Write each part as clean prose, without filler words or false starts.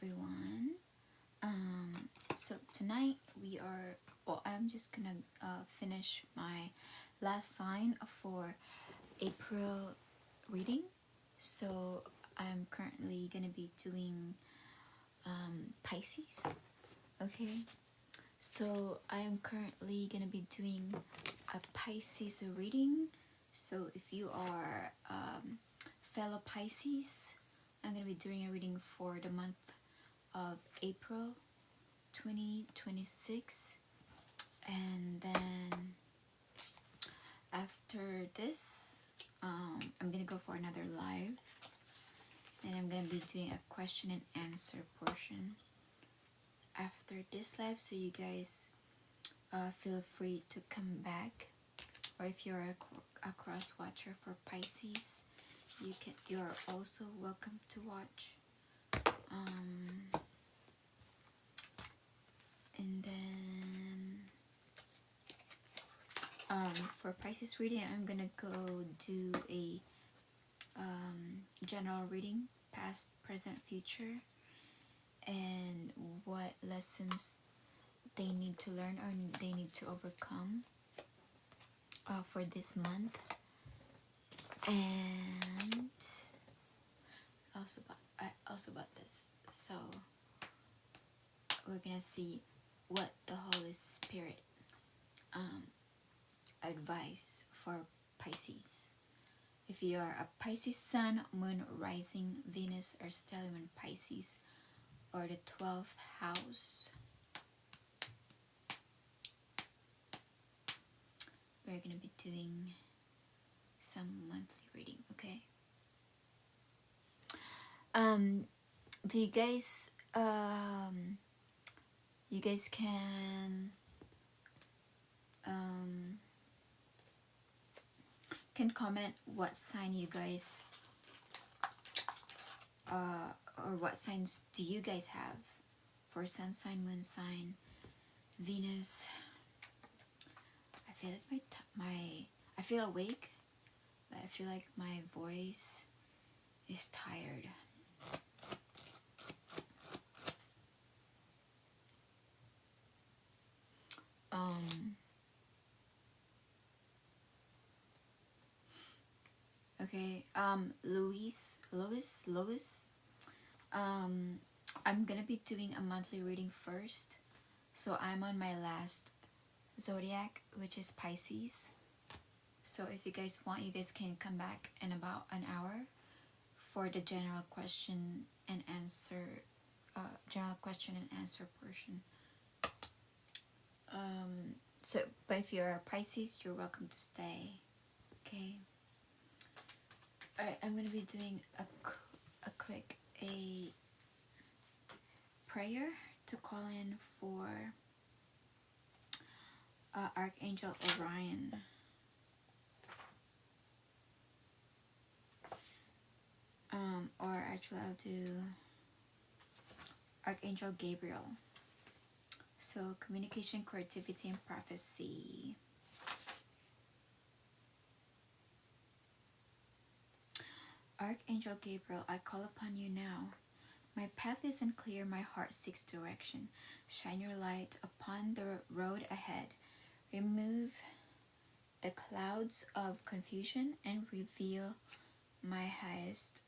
everyone. So tonight I'm just gonna finish my last sign for April reading. So I'm currently gonna be doing Pisces. Okay, so I am currently gonna be doing a Pisces reading. So if you are fellow Pisces, I'm gonna be doing a reading for the month of April 2026, and then after this I'm gonna go for another live, and I'm gonna be doing a question and answer portion after this live, so you guys feel free to come back, or if you're a cross watcher for Pisces, you are also welcome to watch. And then for Pisces reading, I'm gonna go do a general reading, past, present, future, and what lessons they need to learn or they need to overcome for this month. And I also bought this, so we're gonna see what the Holy Spirit advice for Pisces. If you are a Pisces Sun, Moon, Rising, Venus, or stellium in Pisces, or the 12th house, we're gonna be doing some monthly reading. Okay. Do you guys can comment what sign you guys or what signs do you guys have for sun sign, moon sign, Venus. I feel like I feel awake, but I feel like my voice is tired. Okay, Lois, I'm gonna be doing a monthly reading first. So I'm on my last zodiac, which is Pisces. So if you guys want, you guys can come back in about an hour for the general question and answer portion. But if you're a Pisces, you're welcome to stay. Okay. Alright, I'm gonna be doing a quick prayer to call in for Archangel Orion. Or actually I'll do Archangel Gabriel. So communication, creativity, and prophecy. Archangel Gabriel, I call upon you now. My path is unclear, my heart seeks direction. Shine your light upon the road ahead. Remove the clouds of confusion and reveal my highest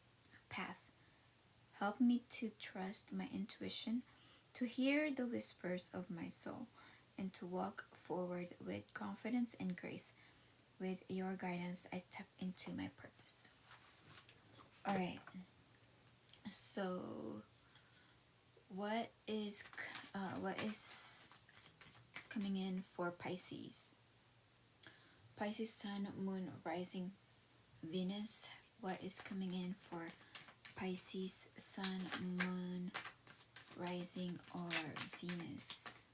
path. Help me to trust my intuition, to hear the whispers of my soul, and to walk forward with confidence and grace. With your guidance, I step into my purpose. Alright, so what is coming in for Pisces? Pisces Sun, Moon, Rising, Venus. What is coming in for Pisces Sun, Moon, Rising, or Venus?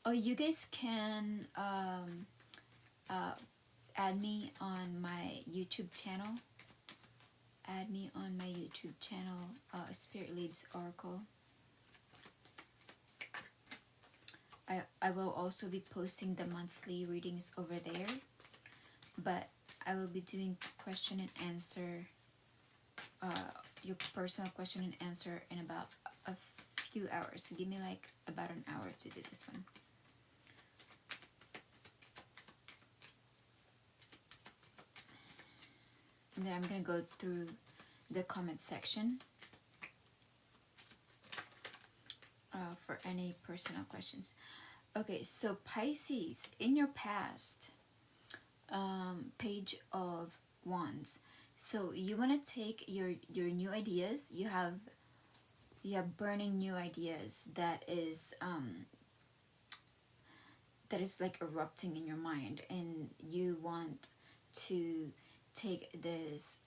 Oh, you guys can add me on my YouTube channel. Spirit Leads Oracle. I will also be posting the monthly readings over there, but I will be doing question and answer, your personal question and answer in about a few hours, so give me like about an hour to do this one. And then I'm gonna go through the comment section for any personal questions. Okay, so Pisces, in your past, Page of Wands. So you want to take your new ideas. You have burning new ideas that is like erupting in your mind, and you want to take this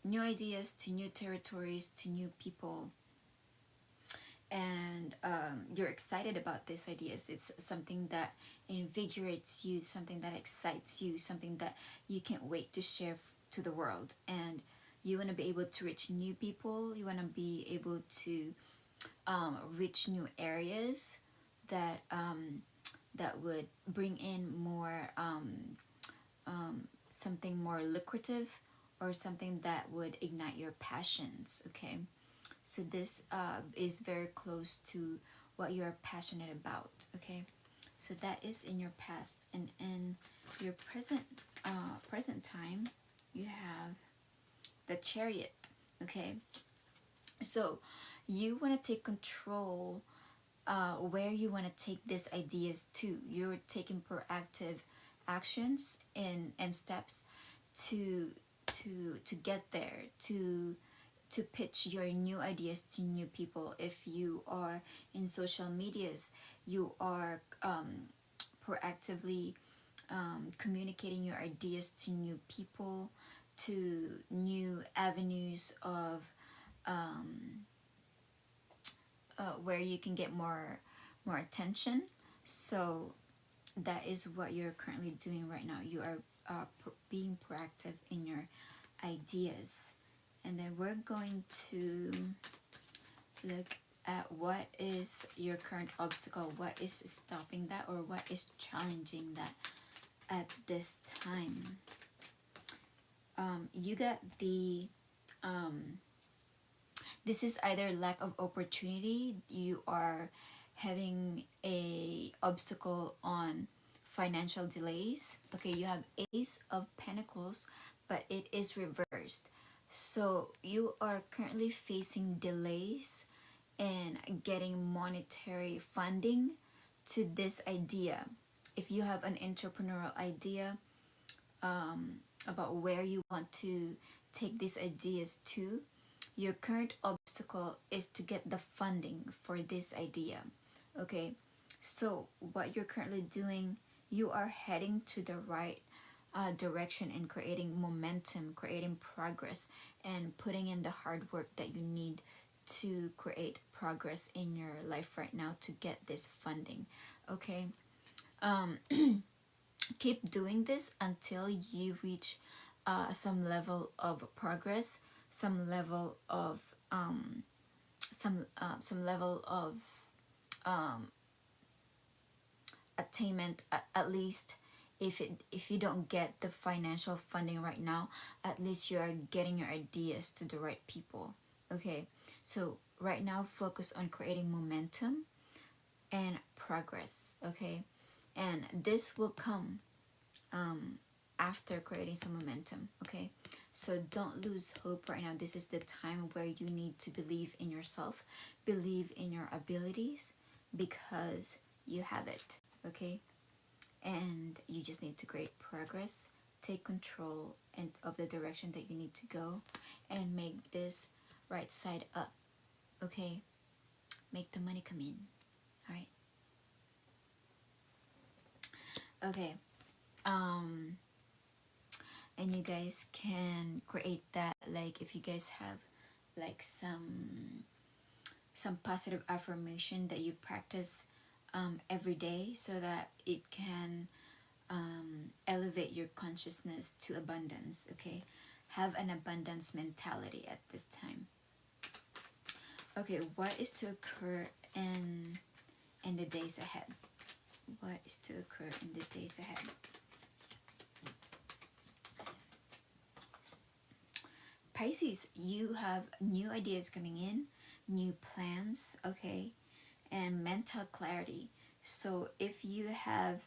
new ideas to new territories, to new people, and you're excited about these ideas. It's something that invigorates you, something that excites you, something that you can't wait to share to the world. And you want to be able to reach new people. You want to be able to reach new areas that that would bring in more something more lucrative, or something that would ignite your passions. Okay, so this is very close to what you are passionate about. Okay, so that is in your past. And in your present time, you have the Chariot. Okay, so you want to take control where you want to take these ideas to. You're taking proactive actions and steps to get there, to pitch your new ideas to new people. If you are in social medias, you are proactively communicating your ideas to new people, to new avenues of where you can get more attention. So that is what you're currently doing right now. You are being proactive in your ideas. And then we're going to look at what is your current obstacle, what is stopping that, or what is challenging that at this time. You got the this is either lack of opportunity. You are having a obstacle on financial delays. Okay, you have Ace of Pentacles, but it is reversed. So you are currently facing delays in getting monetary funding to this idea. If you have an entrepreneurial idea about where you want to take these ideas to, your current obstacle is to get the funding for this idea. Okay, so what you're currently doing, you are heading to the right direction and creating momentum, creating progress, and putting in the hard work that you need to create progress in your life right now to get this funding. Okay, keep doing this until you reach some level of progress, some level of attainment. At least if you don't get the financial funding right now, at least you are getting your ideas to the right people. Okay, so right now focus on creating momentum and progress. Okay, and this will come after creating some momentum. Okay, so don't lose hope right now. This is the time where you need to believe in yourself, believe in your abilities, because you have it. Okay, and you just need to create progress, take control of the direction that you need to go, and make this right side up. Okay, make the money come in. All right. Okay, and you guys can create that, like if you guys have like some positive affirmation that you practice every day, so that it can elevate your consciousness to abundance. Okay, have an abundance mentality at this time. Okay, what is to occur in the days ahead? What is to occur in the days ahead? Pisces, you have new ideas coming in, new plans, okay, and mental clarity. So if you have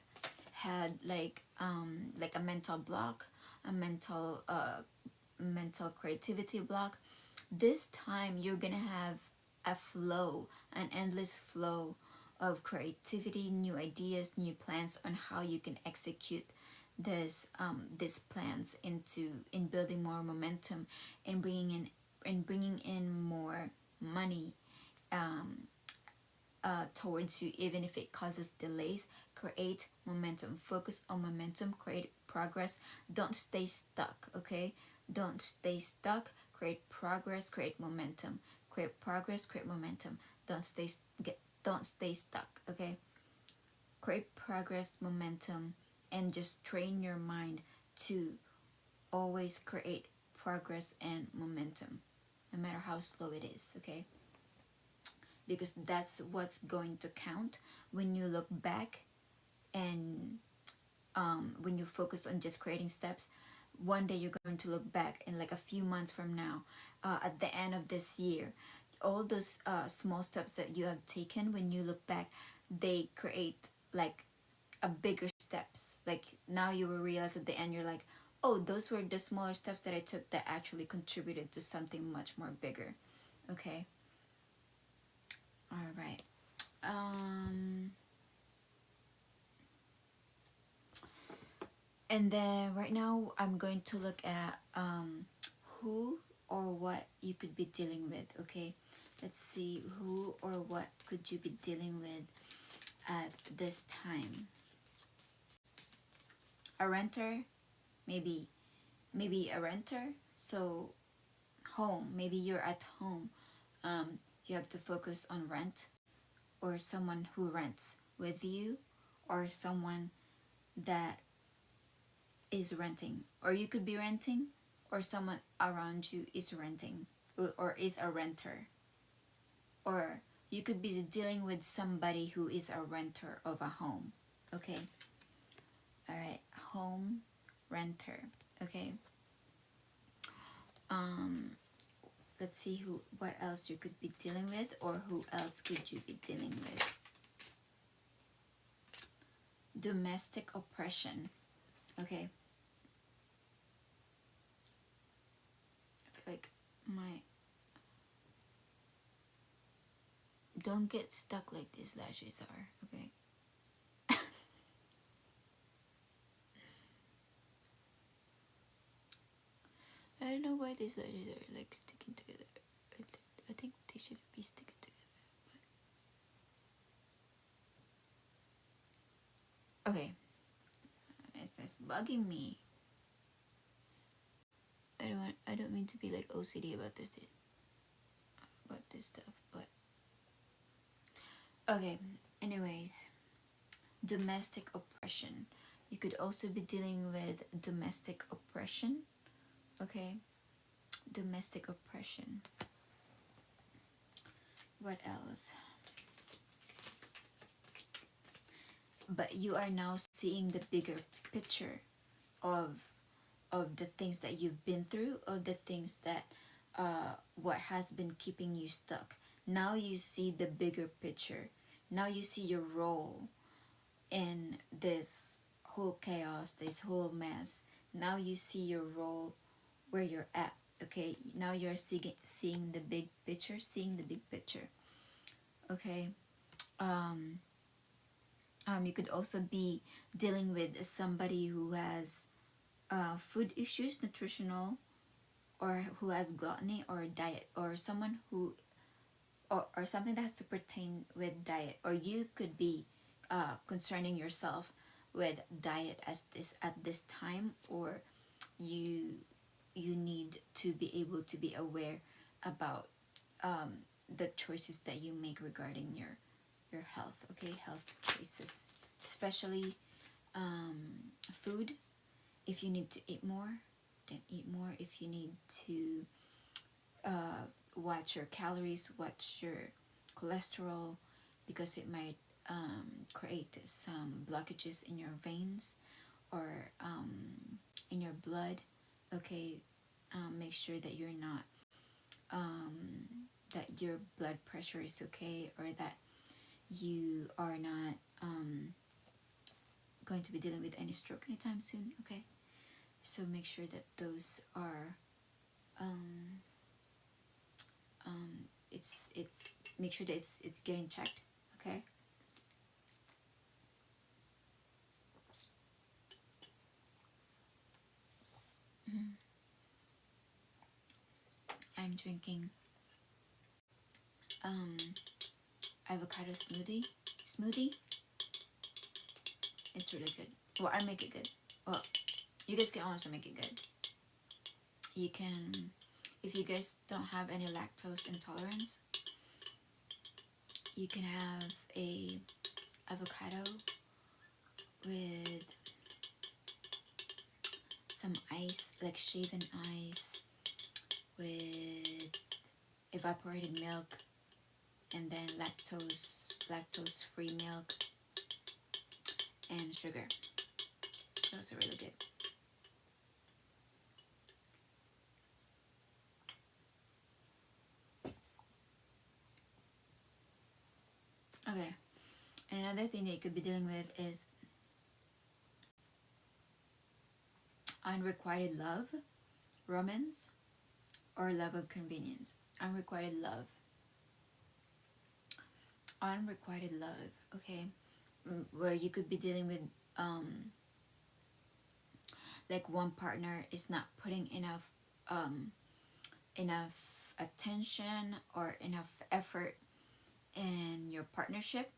had like a mental block, a mental creativity block, this time you're gonna have a flow, an endless flow of creativity, new ideas, new plans on how you can execute these plans in building more momentum and bringing in more money towards you, even if it causes delays. Create momentum, focus on momentum, create progress, don't stay stuck, okay? Don't stay stuck, create progress, create momentum, create progress, create momentum, don't stay stuck, okay? Create progress, momentum, and just train your mind to always create progress and momentum, no matter how slow it is, okay? Because that's what's going to count when you look back. And when you focus on just creating steps, one day you're going to look back, in like a few months from now, at the end of this year, all those small steps that you have taken, when you look back, they create like a bigger steps. Like now you will realize at the end, you're like, oh, those were the smaller steps that I took that actually contributed to something much more bigger, okay? All right. And then right now I'm going to look at who or what you could be dealing with, okay? Let's see, who or what could you be dealing with at this time? A renter, maybe a renter. So home, maybe you're at home. You have to focus on rent, or someone who rents with you, or someone that is renting, or you could be renting, or someone around you is renting or is a renter, or you could be dealing with somebody who is a renter of a home, okay? All right, home, renter, okay? Let's see what else you could be dealing with, or who else could you be dealing with? Domestic oppression, okay? I feel like don't get stuck like these lashes are, okay? I don't know why these lashes are like sticking together. I think they shouldn't be sticking together, but okay. It's just bugging me. I don't mean to be like OCD about this stuff, but okay. Anyways, domestic oppression. You could also be dealing with domestic oppression, okay? Domestic oppression. What else? But you are now seeing the bigger picture of the things that you've been through, of the things that what has been keeping you stuck. Now you see the bigger picture. Now you see your role in this whole chaos, this whole mess. Now you see your role where you're at, okay? Now you're seeing the big picture, okay? You could also be dealing with somebody who has food issues, nutritional, or who has gluttony or diet, or someone who or something that has to pertain with diet, or you could be concerning yourself with diet at this time, or you need to be able to be aware about the choices that you make regarding your health, okay? Health choices, especially food. If you need to eat more, then eat more. If you need to watch your calories, watch your cholesterol, because it might create some blockages in your veins or in your blood, okay? Make sure that you're not that your blood pressure is okay, or that you are not going to be dealing with any stroke anytime soon. Okay, so make sure that those are it's make sure that it's getting checked. Okay. I'm drinking avocado smoothie. It's really good. Well, I make it good. Well, you guys can also make it good. You can, if you guys don't have any lactose intolerance, you can have a avocado with some ice, like shaven ice, with evaporated milk, and then lactose free milk and sugar. Those are really good. Okay, and another thing that you could be dealing with is unrequited love, romance, or love of convenience. Unrequited love. Unrequited love, okay, where you could be dealing with like one partner is not putting enough attention or enough effort in your partnership,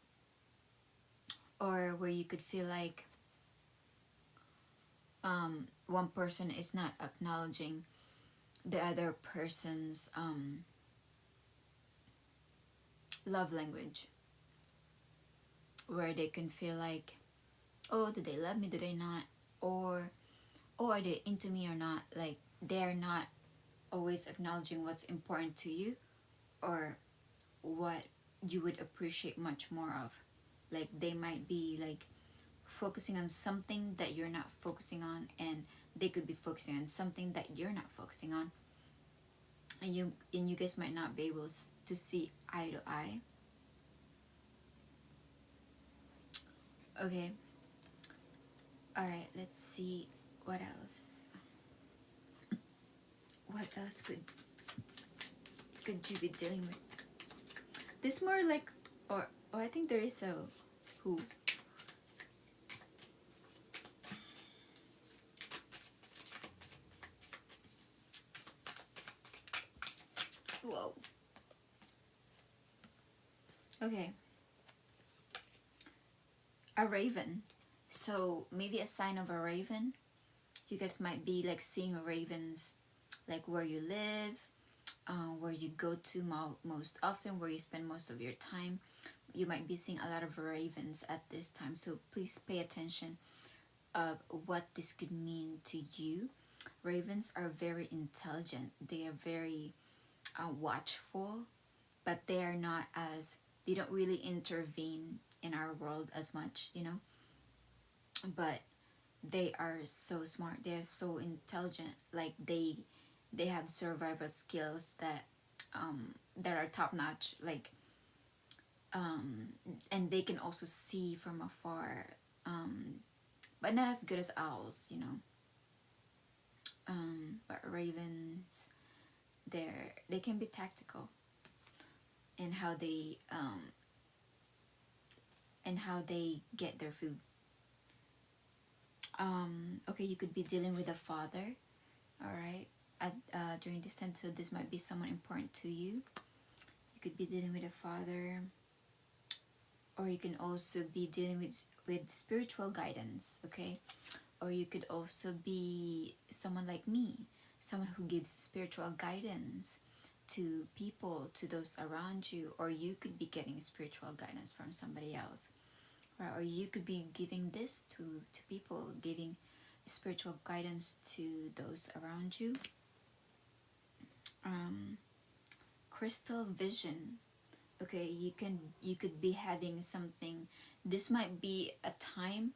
or where you could feel like one person is not acknowledging the other person's love language, where they can feel like, oh, do they love me, do they not, or oh, are they into me or not? Like, they're not always acknowledging what's important to you, or what you would appreciate much more of. Like, they might be like focusing on something that you're not focusing on, and they could be focusing on something that you're not focusing on, and you guys might not be able to see eye to eye. Okay, all right, let's see what else could you be dealing with. This more like, or I think there is a who. Whoa. Okay. A raven. So maybe a sign of a raven. You guys might be like seeing ravens, like where you live, where you go to most often, where you spend most of your time. You might be seeing a lot of ravens at this time. So please pay attention of what this could mean to you. Ravens are very intelligent. They are very watchful, but they don't really intervene in our world as much, you know. But they are so smart. They are so intelligent. Like they have survival skills that are top notch. Like and they can also see from afar, but not as good as owls, you know. But ravens, they can be tactical in how they get their food. Okay, you could be dealing with a father, all right, during this time. So this might be someone important to you. You could be dealing with a father, or you can also be dealing with spiritual guidance, okay? Or you could also be someone like me, someone who gives spiritual guidance to people, to those around you, or you could be getting spiritual guidance from somebody else, right? Or you could be giving this to people, giving spiritual guidance to those around you. Crystal vision. Okay, you could be having something. This might be a time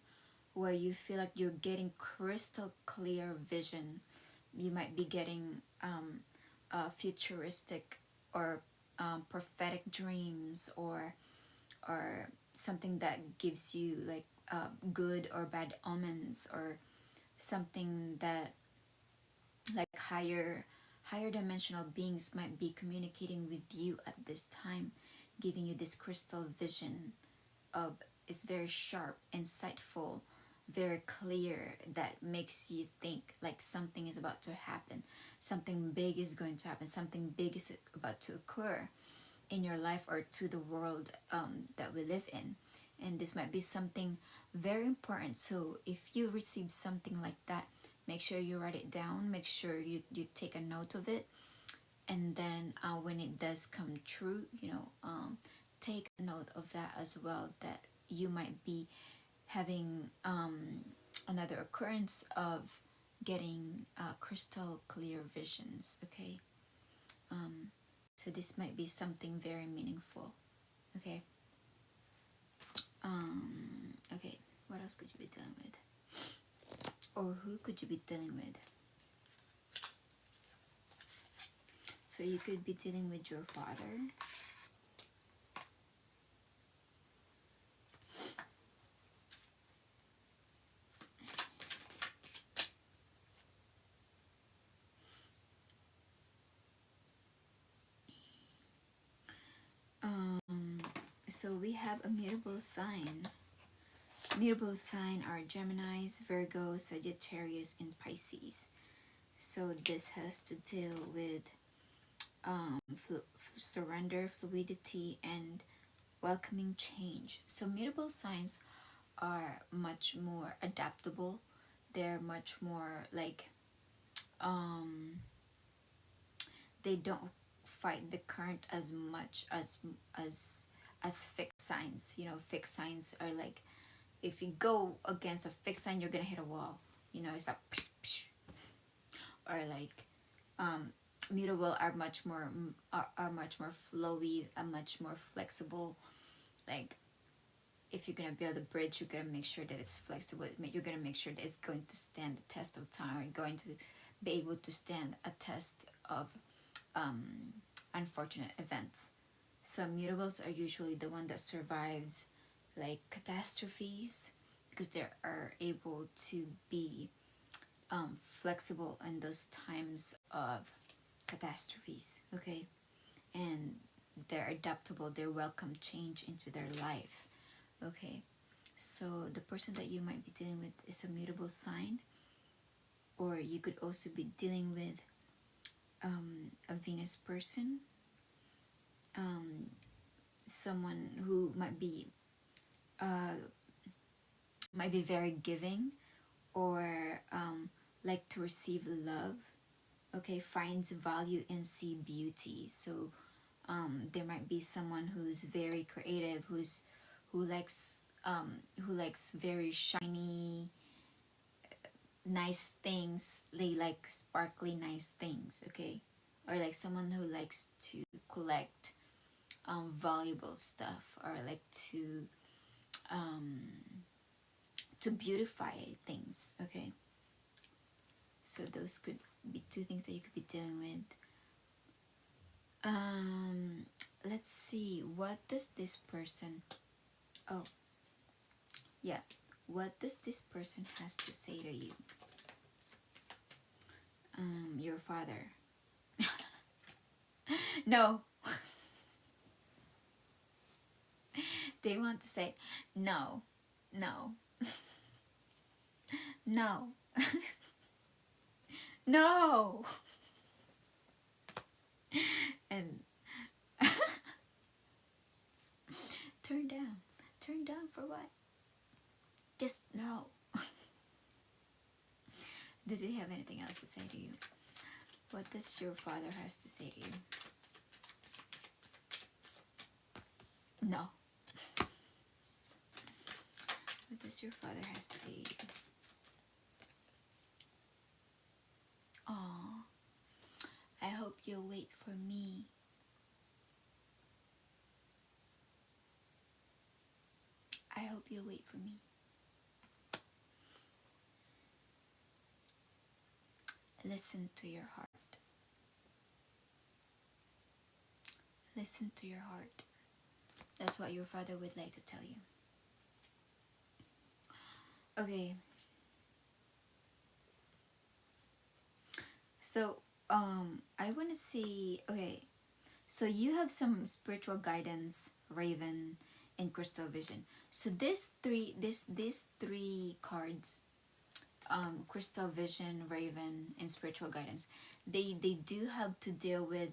where you feel like you're getting crystal clear vision. You might be getting a futuristic or prophetic dreams, or something that gives you like good or bad omens, or something that like higher dimensional beings might be communicating with you at this time, giving you this crystal vision of, it's very sharp, insightful, very clear, that makes you think like something is about to happen, something big is going to happen, something big is about to occur in your life or to the world that we live in. And this might be something very important. So if you receive something like that, make sure you write it down, make sure you take a note of it, and then when it does come true, take a note of that as well, that you might be having another occurrence of getting crystal clear visions. Okay, so this might be something very meaningful. Okay. Okay, what else could you be dealing with, or who could you be dealing with? So you could be dealing with your father. So we have a mutable sign. Mutable sign are Geminis, Virgo, Sagittarius, and Pisces. So this has to deal with surrender, fluidity, and welcoming change. So mutable signs are much more adaptable. They're much more like they don't fight the current as much as fixed signs. Fixed signs are like, if you go against a fixed sign, you're gonna hit a wall. It's like or like mutable are much more flowy and much more flexible. Like if you're gonna build a bridge, you're gonna make sure that it's flexible. You're gonna make sure that it's going to stand the test of time, or going to be able to stand a test of unfortunate events. So mutables are usually the one that survives like catastrophes, because they are able to be flexible in those times of catastrophes. Okay, and they're adaptable. They welcome change into their life. Okay, so the person that you might be dealing with is a mutable sign, or you could also be dealing with a Venus person, someone who might be very giving, or like to receive love. Okay, finds value and see beauty. So there might be someone who's very creative, who likes very shiny, nice things. They like sparkly, nice things. Okay, or like someone who likes to collect valuable stuff, or like to beautify things. Okay, so those could be two things that you could be dealing with. Let's see, what does this person what does this person has to say to you? Your father. No. They want to say no, no, no, no, and turn down for what? Just no. Do they have anything else to say to you? What does your father has to say to you? No. What does your father has to say to you? Aw, I hope you'll wait for me. I hope you'll wait for me. Listen to your heart. Listen to your heart. That's what your father would like to tell you. Okay. So, I want to see, okay, so you have some spiritual guidance, Raven, and Crystal Vision. So these three cards, Crystal Vision, Raven, and Spiritual Guidance, they do have to deal with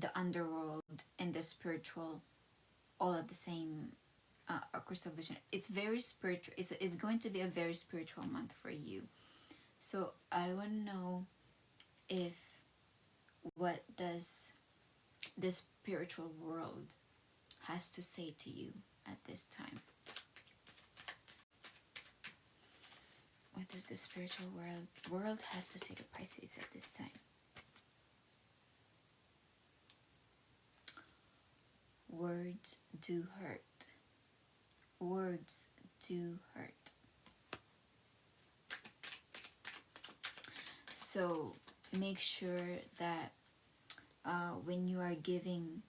the underworld and the spiritual all at the same. Crystal Vision, it's very spiritual. It's going to be a very spiritual month for you. So I want to know if what does the spiritual world has to say to you at this time. What does the spiritual world has to say to Pisces at this time? Words do hurt. Words do hurt. So make sure that when you are giving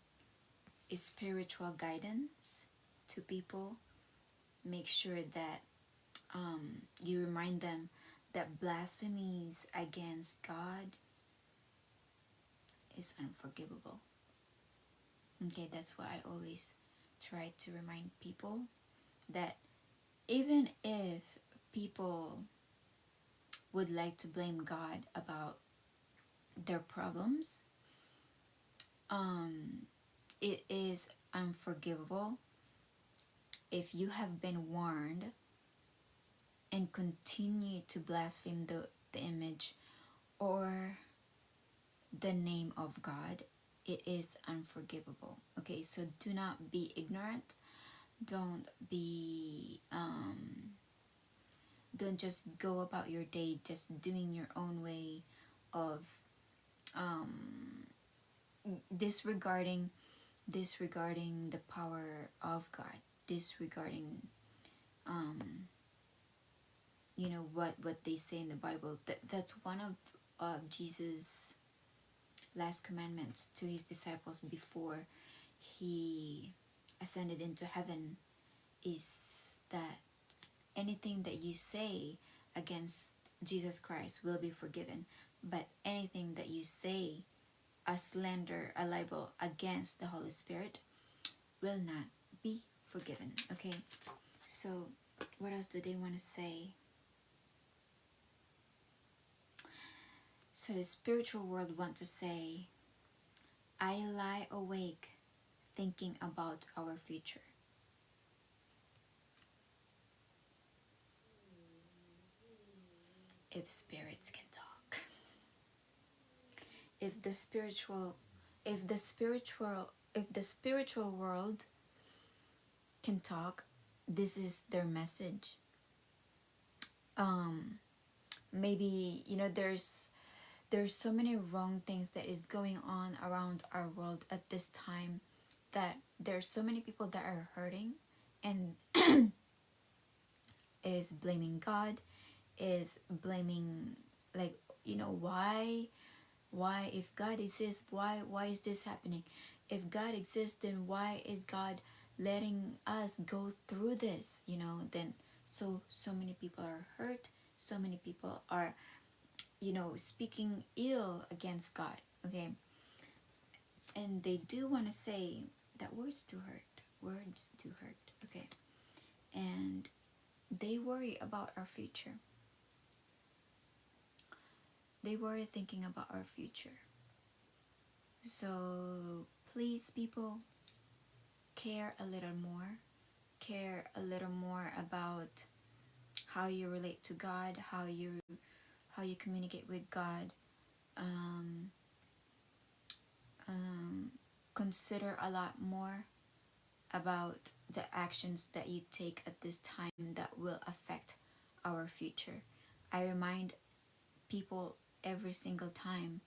spiritual guidance to people, make sure that you remind them that blasphemies against God is unforgivable. Okay, that's why I always try to remind people that even if people would like to blame God about their problems, it is unforgivable if you have been warned and continue to blaspheme the image or the name of God. It is unforgivable. Okay, so do not be ignorant. Don't be don't just go about your day just doing your own way of disregarding the power of God, disregarding you know what they say in the Bible. That's one of Jesus' last commandments to his disciples before he ascended into heaven, is that anything that you say against Jesus Christ will be forgiven, but anything that you say, a slander, a libel against the Holy Spirit, will not be forgiven. Okay, so what else do they want to say? So the spiritual world want to say, I lie awake thinking about our future. If spirits can talk. If the spiritual world can talk, this is their message. Maybe, you know, there's so many wrong things that is going on around our world at this time, that there's so many people that are hurting and is blaming God, is blaming, like, you know, why if God exists, why is this happening? If God exists, then why is God letting us go through this? You know, then so many people are hurt, so many people are, you know, speaking ill against God. Okay, and they do want to say that words do hurt. Okay, and they worry about our future. They worry thinking about our future. So please, people, care a little more. Care a little more about how you relate to God, how you communicate with God. Consider a lot more about the actions that you take at this time that will affect our future. I remind people every single time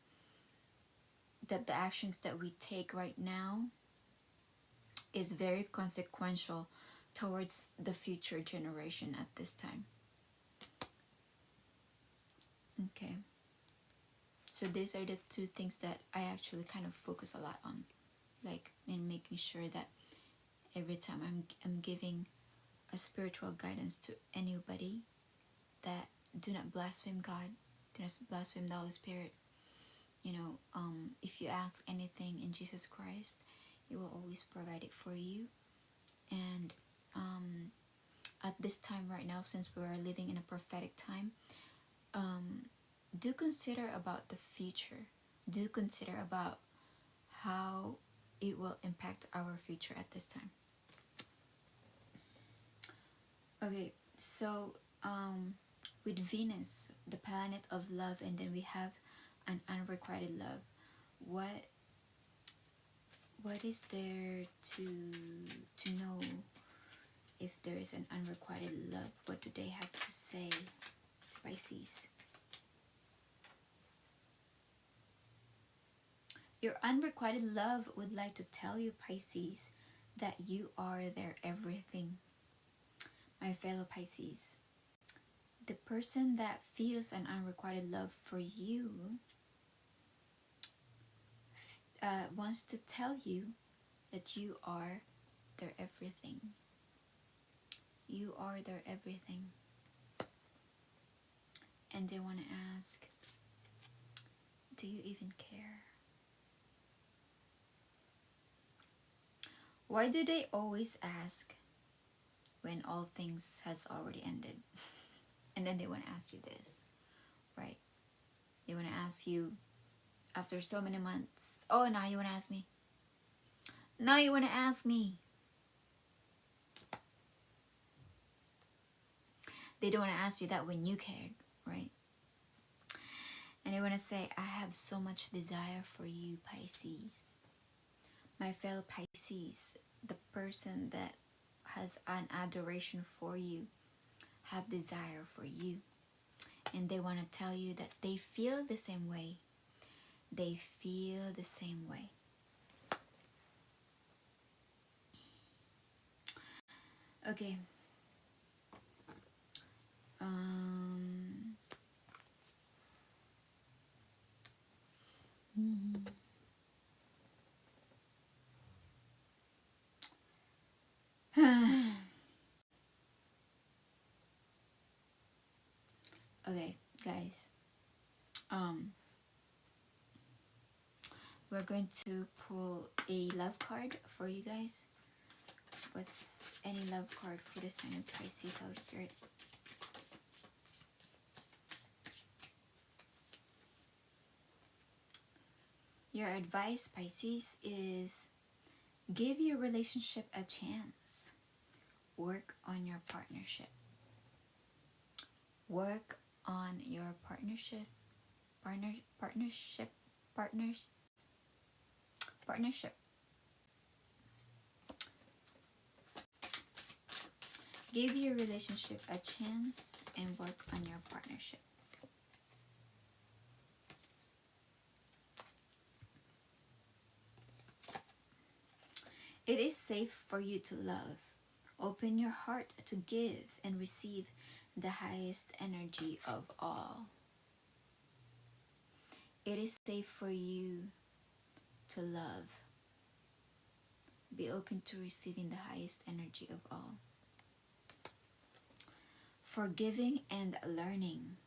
that the actions that we take right now is very consequential towards the future generation at this time. Okay, so these are the two things that I actually kind of focus a lot on. like in making sure that every time I'm giving a spiritual guidance to anybody, that do not blaspheme God, do not blaspheme the Holy Spirit. You know, if you ask anything in Jesus Christ, He will always provide it for you. And at this time right now, since we are living in a prophetic time, do consider about the future. Do consider about how it will impact our future at this time. Okay, so with Venus, the planet of love, and then we have an unrequited love. What is there to know if there is an unrequited love? What do they have to say to Pisces? Your unrequited love would like to tell you, Pisces, that you are their everything. My fellow Pisces, the person that feels an unrequited love for you wants to tell you that you are their everything. You are their everything. And they want to ask, do you even care? Why do they always ask when all things has already ended? And then they want to ask you this, right? They want to ask you after so many months, oh, now you want to ask me? Now you want to ask me? They don't want to ask you that when you cared, right? And they want to say, I have so much desire for you, Pisces. My fellow Pisces, the person that has an adoration for you, have desire for you. And they want to tell you that they feel the same way. They feel the same way. Okay. Okay, guys. We're going to pull a love card for you guys. What's any love card for the sign of Pisces, Holy Spirit? Your advice, Pisces, is give your relationship a chance. Work on your partnership. Work on your partnership. Partnership. Give your relationship a chance and work on your partnership. It is safe for you to love. Open your heart to give and receive the highest energy of all. It is safe for you to love. Be open to receiving the highest energy of all. Forgiving and learning.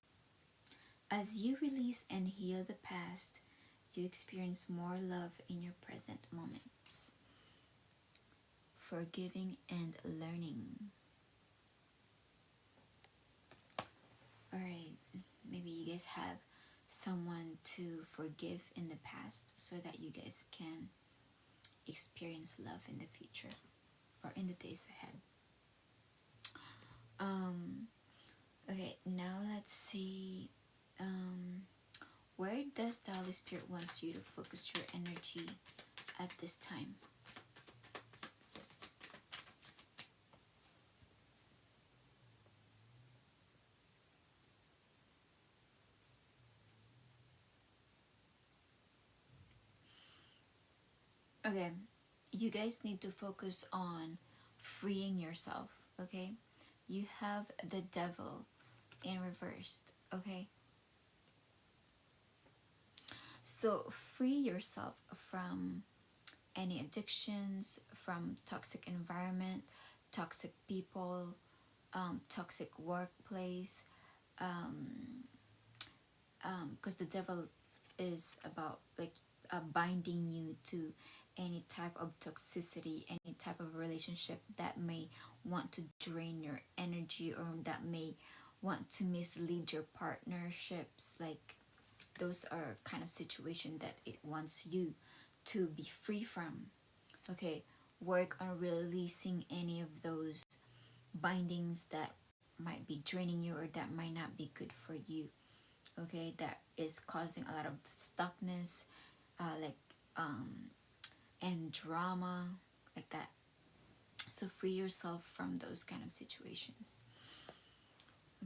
As you release and heal the past, you experience more love in your present moments. Forgiving and learning. Alright, maybe you guys have someone to forgive in the past so that you guys can experience love in the future or in the days ahead. Okay, now let's see, where does the Holy Spirit wants you to focus your energy at this time? Okay, you guys need to focus on freeing yourself, okay? You have the devil in reversed, okay? So free yourself from any addictions from toxic environment, toxic people, toxic workplace, because the devil is about like binding you to any type of toxicity, any type of relationship that may want to drain your energy, or that may want to mislead your partnerships. Like those are kind of situation that it wants you to be free from. Okay, work on releasing any of those bindings that might be draining you, or that might not be good for you. Okay, that is causing a lot of stuckness, and drama, like that. So free yourself from those kind of situations.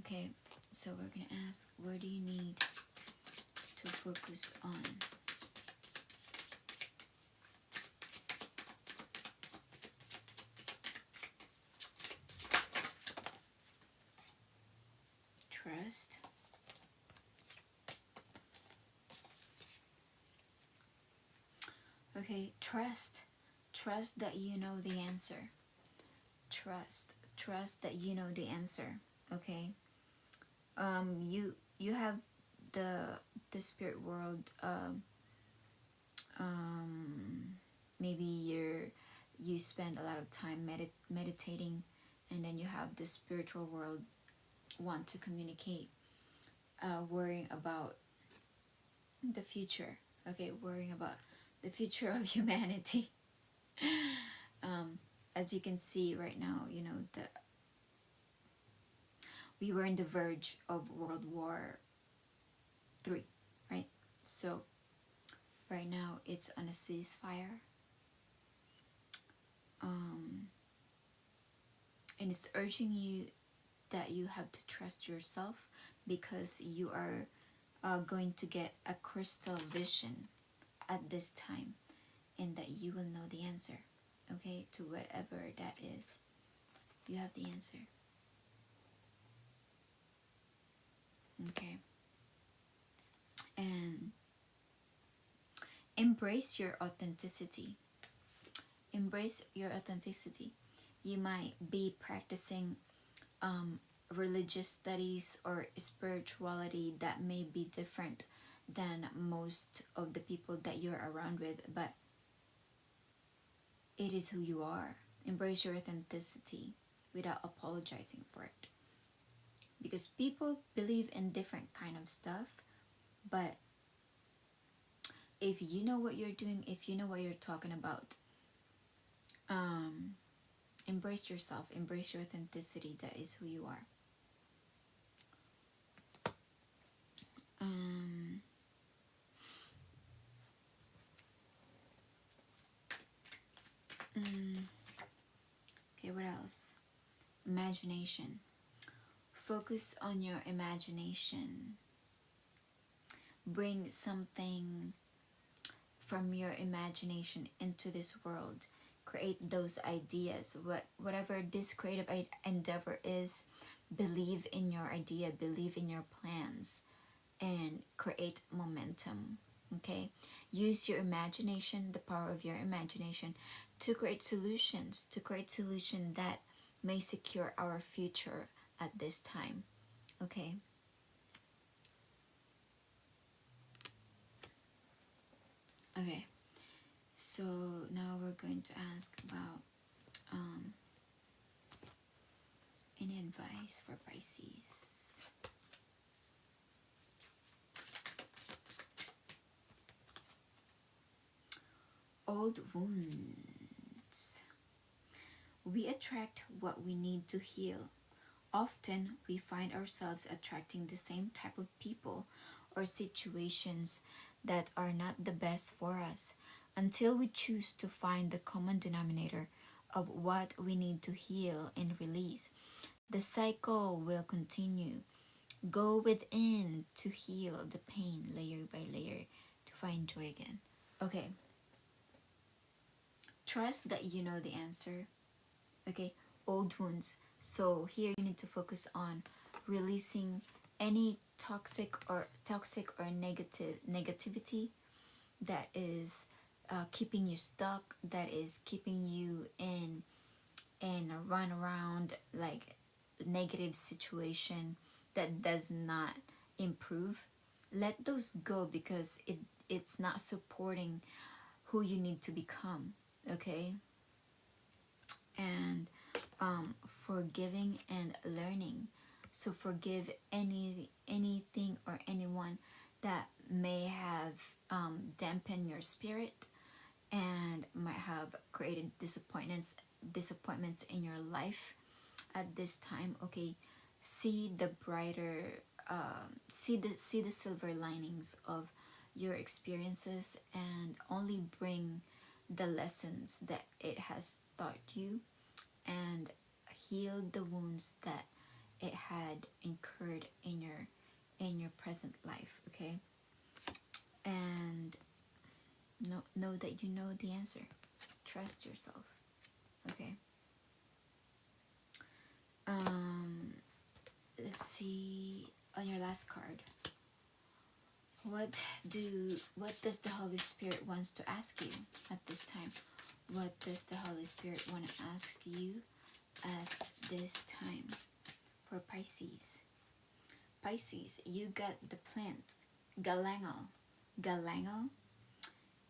Okay, so we're gonna ask, where do you need to focus on? Trust. Okay, trust that you know the answer. Trust that you know the answer. Okay, you have the spirit world. Maybe you spend a lot of time meditating, and then you have the spiritual world want to communicate, worrying about the future. Okay, worrying about the future of humanity. As you can see right now, we were in the verge of World War III, right? So right now it's on a ceasefire, and it's urging you that you have to trust yourself, because you are going to get a crystal vision at this time, and that you will know the answer. Okay, to whatever that is, you have the answer. Okay, and embrace your authenticity. Embrace your authenticity. You might be practicing religious studies or spirituality that may be different than most of the people that you're around with, but it is who you are. Embrace your authenticity without apologizing for it, because people believe in different kind of stuff, but if you know what you're doing, if you know what you're talking about, embrace yourself, embrace your authenticity. That is who you are. Okay, what else? Imagination. Focus on your imagination. Bring something from your imagination into this world. Create those ideas. Whatever this creative endeavor is, believe in your idea, believe in your plans, and create momentum. Okay, use your imagination, the power of your imagination, to create solutions, that may secure our future at this time. Okay, so now we're going to ask about any advice for Pisces. Old wounds. We attract what we need to heal. Often we find ourselves attracting the same type of people or situations that are not the best for us, until we choose to find the common denominator of what we need to heal and release. The cycle will continue. Go within to heal the pain layer by layer to find joy again. Okay. Trust that you know the answer. Okay, old wounds. So here you need to focus on releasing any toxic or negativity that is keeping you stuck, that is keeping you in a run around like negative situation that does not improve, let those go, because it's not supporting who you need to become. Okay. And forgiving and learning. So forgive anything or anyone that may have dampened your spirit and might have created disappointments in your life at this time. Okay, see the brighter, see the silver linings of your experiences, and only bring the lessons that it has taught you, and heal the wounds that it had incurred in your present life. Okay, and know that you know the answer. Trust yourself. Okay. Let's see, on your last card, what does the Holy Spirit wants to ask you at this time? What does the Holy Spirit want to ask you at this time for Pisces? Pisces, you got the plant galangal. Galangal,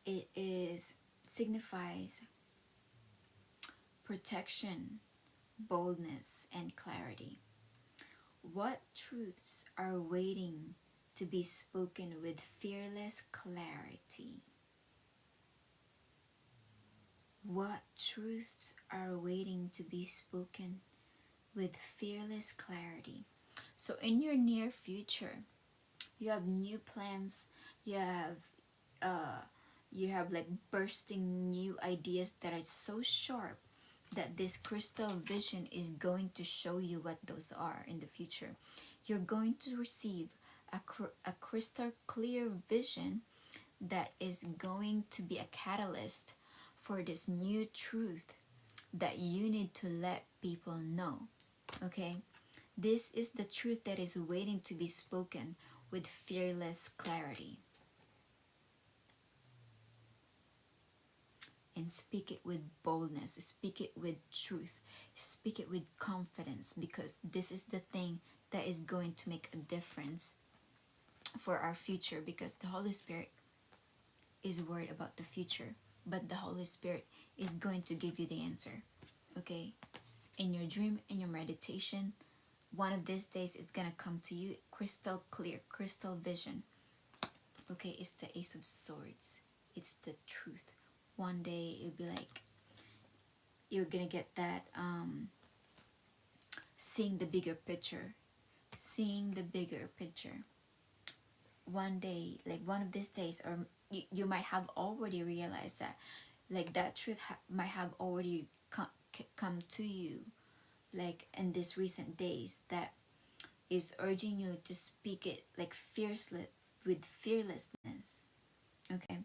it signifies protection, boldness, and clarity. What truths are waiting to be spoken with fearless clarity? What truths are waiting to be spoken with fearless clarity? So in your near future, you have new plans, you have like bursting new ideas that are so sharp that this crystal vision is going to show you what those are in the future. You're going to receive a crystal clear vision that is going to be a catalyst for this new truth that you need to let people know. Okay, this is the truth that is waiting to be spoken with fearless clarity. And speak it with boldness, speak it with truth, speak it with confidence, because this is the thing that is going to make a difference for our future, because the Holy Spirit is worried about the future, but the Holy Spirit is going to give you the answer. Okay, in your dream, in your meditation, one of these days it's gonna come to you crystal clear, crystal vision. Okay, it's the Ace of Swords, it's the truth. One day it'll be like you're gonna get that seeing the bigger picture. One day, like one of these days, or you might have already realized that, like that truth might have already come to you, like in these recent days, that is urging you to speak it like fiercely, with fearlessness. Okay,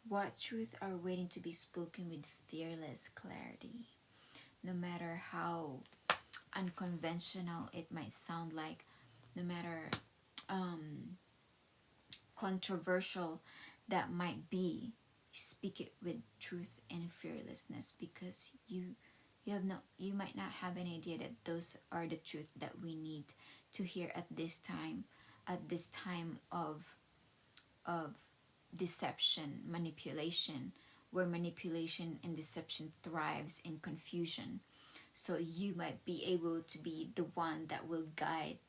what truth are waiting to be spoken with fearless clarity? No matter how unconventional it might sound like, no matter controversial that might be, speak it with truth and fearlessness, because you might not have any idea that those are the truth that we need to hear at this time of deception, manipulation, where manipulation and deception thrives in confusion. So you might be able to be the one that will guide,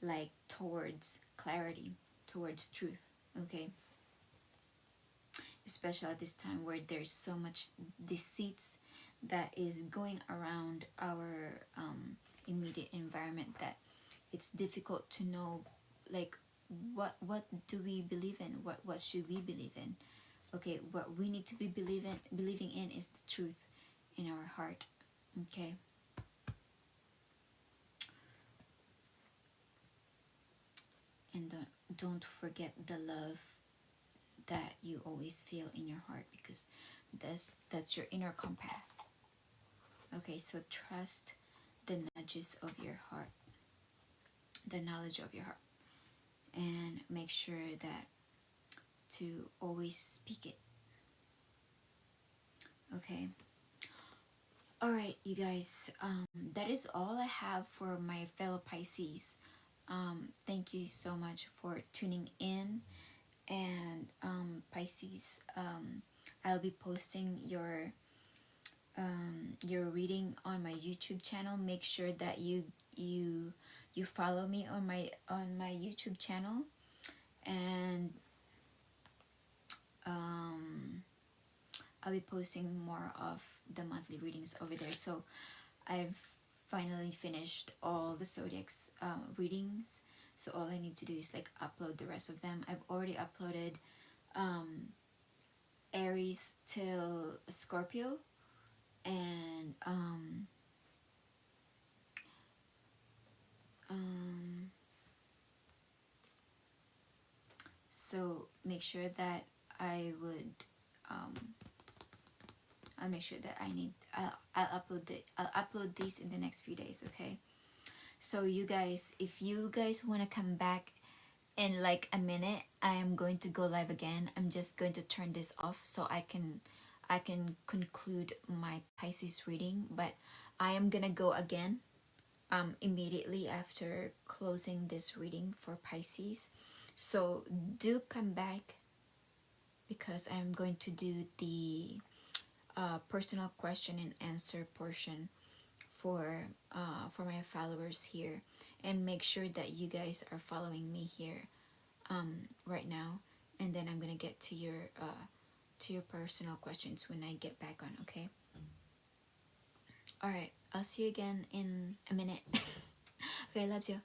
like, towards clarity, towards truth. Okay, especially at this time where there's so much deceits that is going around our immediate environment, that it's difficult to know, like, what do we believe in, what should we believe in. Okay, what we need to be believing in is the truth in our heart. Okay, and don't forget the love that you always feel in your heart, because that's your inner compass. Okay, so trust the nudges of your heart, the knowledge of your heart, and make sure that to always speak it. Okay. Alright, you guys, that is all I have for my fellow Pisces. Thank you so much for tuning in. And Pisces, I'll be posting your reading on my YouTube channel. Make sure that you follow me on my YouTube channel, and I'll be posting more of the monthly readings over there. So I've finally finished all the zodiacs readings, so all I need to do is like upload the rest of them. I've already uploaded Aries till Scorpio, and so make sure that I'll make sure that I'll upload these in the next few days. Okay, so you guys, if you guys want to come back in like a minute, I am going to go live again. I'm just going to turn this off so I can conclude my Pisces reading, but I am gonna go again immediately after closing this reading for Pisces. So do come back, because I'm going to do the personal question and answer portion for my followers here, and make sure that you guys are following me here right now, and then I'm gonna get to your personal questions when I get back on. Okay, all right, I'll see you again in a minute. Okay, loves you.